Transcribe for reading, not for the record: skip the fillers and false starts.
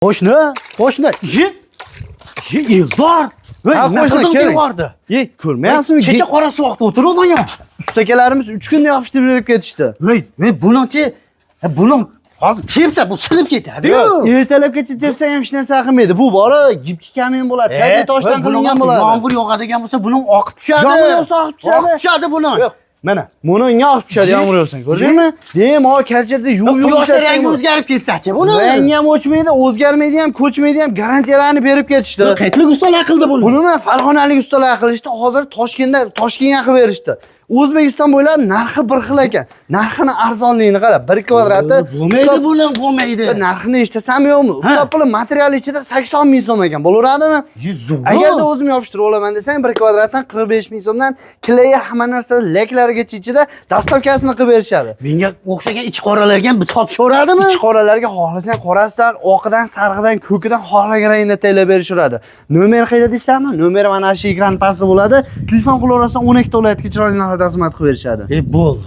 Qo'shni. Eldor. Qo'shni keldi. Ko'rmayapsizmi? Kecha qora suvoqda o'tiruvdim ya. Ustakalarimiz 3 kunda yopishtirib berib ketishdi. Buningchi, buning hozir kelsa bu sinib ketadi-yu. Ertalabgacha tepsa ham hech narsa qilmaydi. Bu bora gipki kamin bo'ladi. Tabiiy toshdan qilingan bo'ladi. Yomg'ir yog'adigan bo'lsa, buning oqib tushadi. Yomg'ir yog'sa oqib tushadi. Oqib tushadi buning. Mana, buni unga oqib tushadi yomg'ir yog'sa. Ko'rdingmi? Deyim, ho karchada yuvib Yoshlar yangi o'zgarib ketsa-chi buni. Rangi ham o'chmaydi, o'zgarmaydi ham, ko'chmaydi ham, garantiyalarni berib ketishdi. Qaytlik ustalar qildi buni. Buni farg'onalik ustalar qilishdi. Hozir Toshkentga qilib berishdi. O'zbekiston bo'ylab narxi bir xil ekan. Narxini arzonligini qarab, 1 kvadrati bo'lmaydi buni, bo'lmaydi. Narxini eshitasanmi yo'qmi? Usta puli material ichida 80 ming so'm ekan. Bo'laveradimi? Agarda o'zim yopishtirib olaman desang, 1 kvadratdan 45 ming so'mdan kilayi hamma narsa leklarigacha ichida dastavkasini qilib berishadi. Menga o'xshagan ich qoralarga ham sotishaveradimi? Ich qoralarga xohlasang qorasidan, oqidan, sarg'idan, ko'kidan xohlagan rangda taylab berishaveradi. Nomer qayerda deysizmi? Nomer mana shu ekran pastda bo'ladi. Telefon qilaverasang 12 ta viloyatga chiroyli narxda xizmat qilib berishadi. Bo'ldi.